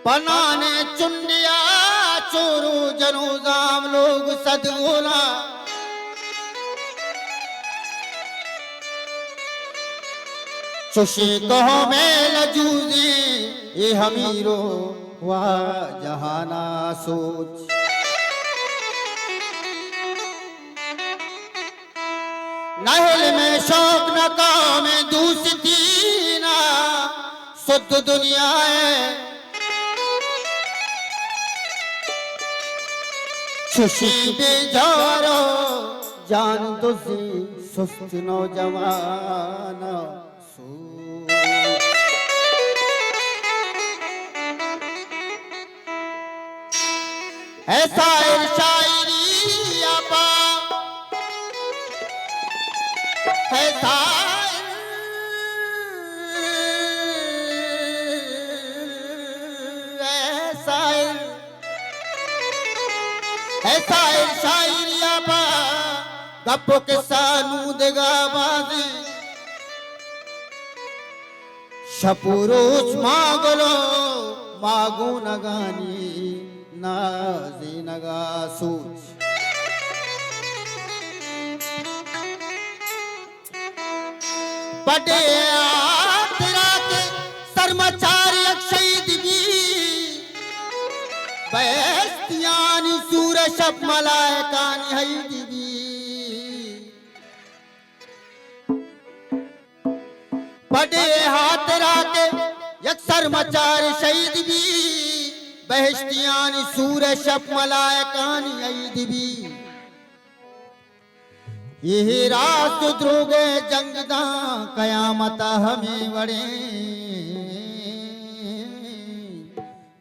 पनाने चुंडिया चोरू जनो जाम लोग सदगोला चुशी कहो में लजूजी ये हमीरो वाह जहाना सोच नहल में शौक न काम में दूसती ना शुद्ध दुनिया है खुशी बेजारो जान तुझी सुस्त नौजवान ऐसा शायरी आपा ऐसा ऐसा शायरी आपा गप्पो के सानू देगा बाजी शपुरोच मागलो मागो नगानी नाजी नगा सोच बड़े तेरा के सरमचारी शहीद भी बेस्तियानी सूरज शब मलाइकानी है दिवी बड़े हाथ राके यक्सर मचार शहीद भी बेस्तियानी सूरज शब मलाइकानी है दिवी ये रात द्रोगे जंगदा कयामत हमें वड़े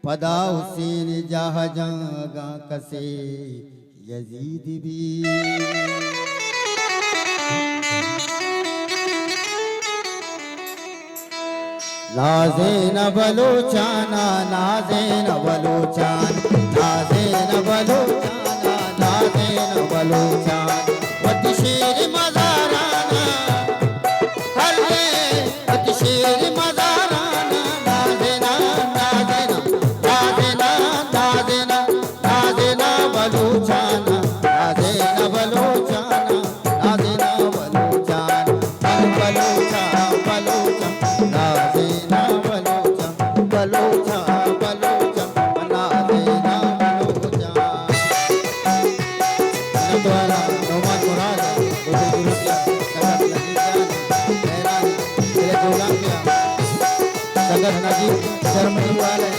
पदा हुसैन जहां कसे यजीद भी नाज़े न बलोचाना नाज़े न बलोचान नाज़े न बलोचाना नाज़े न बलोचान वत शेर मज़ाराना हर में वत शेर मज़ाराना नाज़े न नाज़े न नाज़े न नाज़े न नाज़े न बलोचाना नाज़े न बलोचाना नाज़े न बलोचान बलोचा बलोचा नाज़े न बलोचा बलोचा बलोचा नाज़े न बलोचा द्वारा नौमान मुराद उसे गुरुकिया सगत नजीब हैरान तेरे जोलाम किया सगत नजीब शर्मनी वाले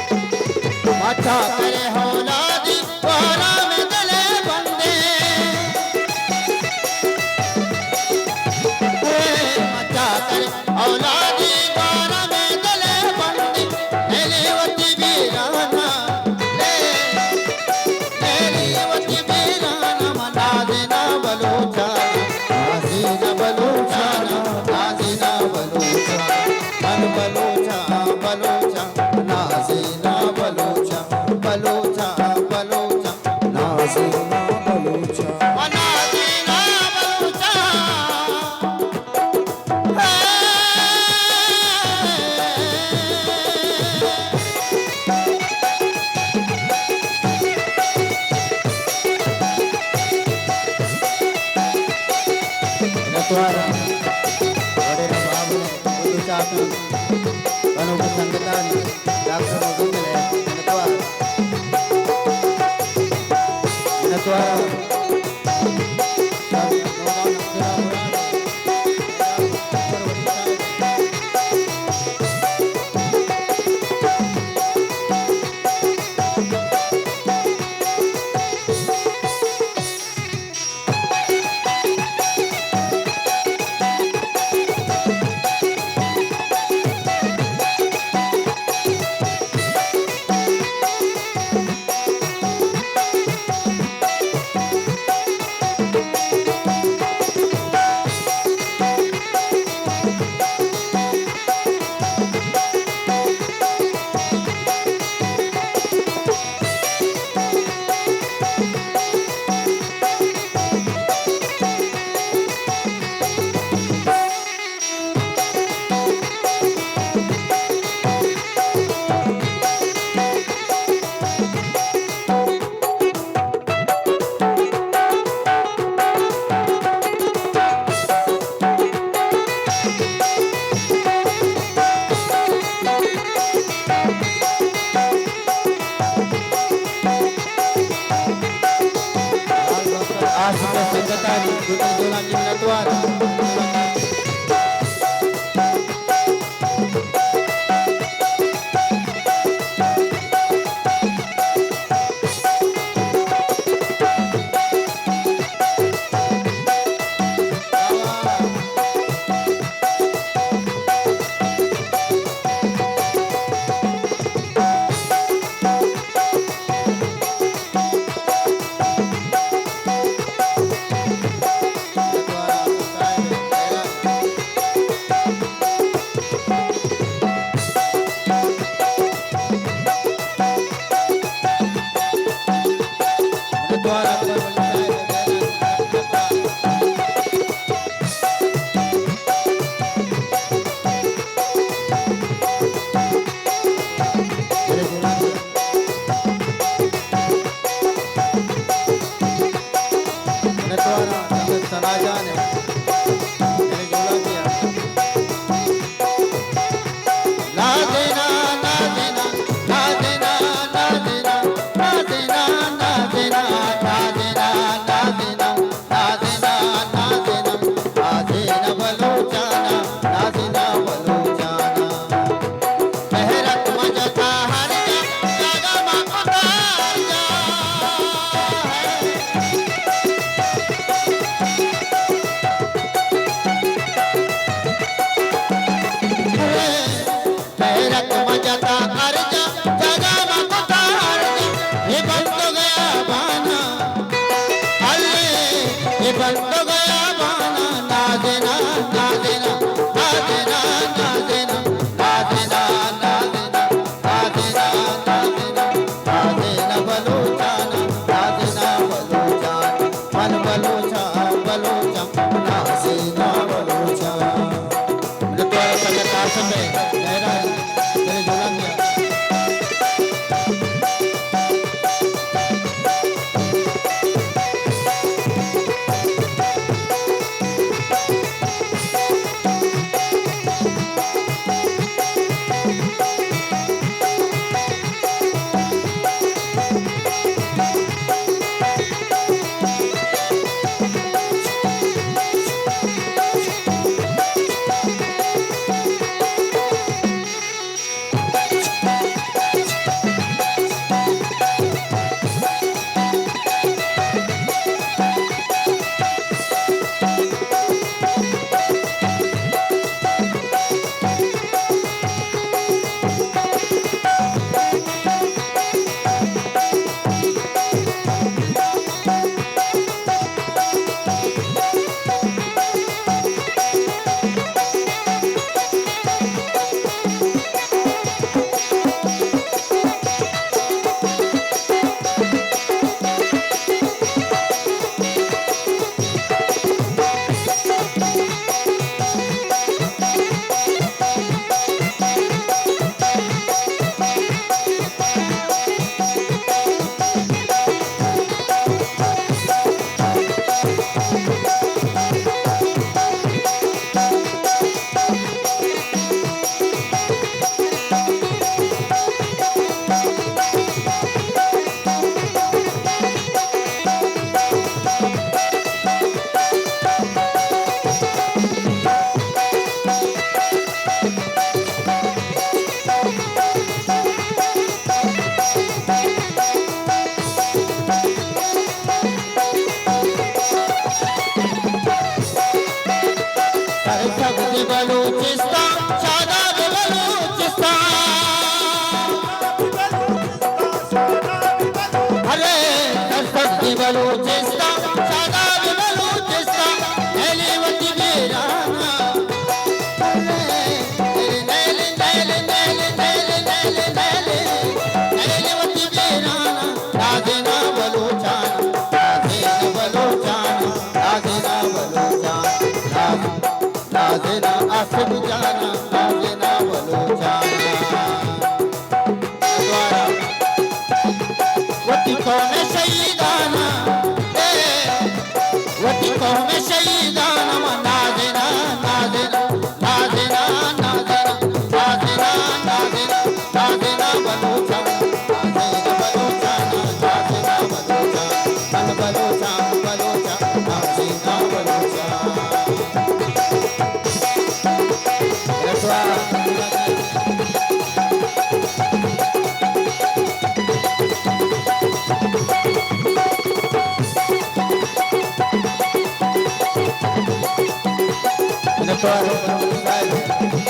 अच्छा करे औलादी वाला में गले बंदे अच्छा करे औलादी वाला में गले बंदे लेवती बीराना लेवती बीराना नाज़े न बलोचा नाज़े न बलोचा नाज़े न बलोचा मन बलोचा बलोचा नाज़े न बलोचा बलोचा बलोचा नाज़े न बलोचा नाज़े न बलोचा नतवारा बड़े बाबू बलोचा कनो को संगतान डॉक्टर मुगले नतवारा नतवारा मेहरानी दूसरे जोला की नटवार Balocha, गुरुद्वारा साहिब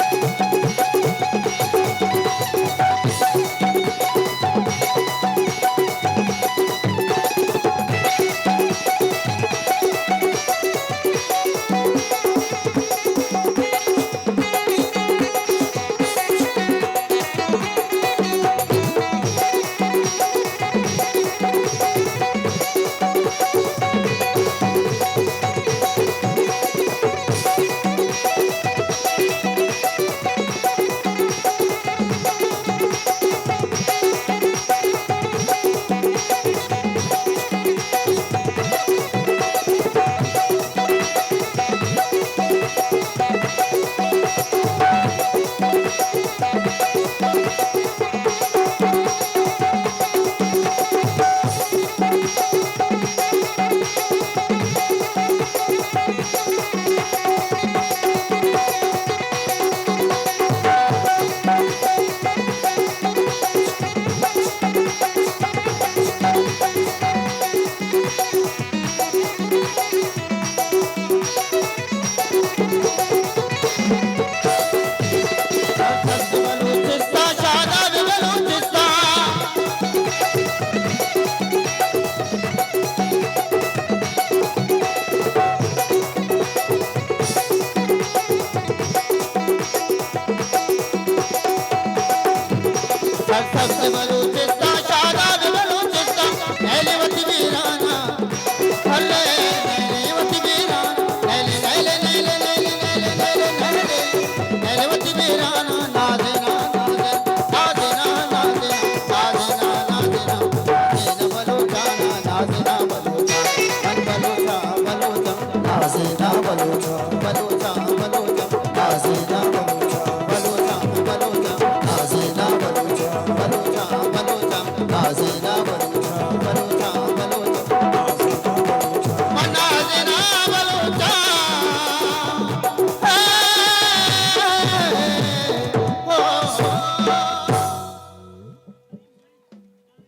Azina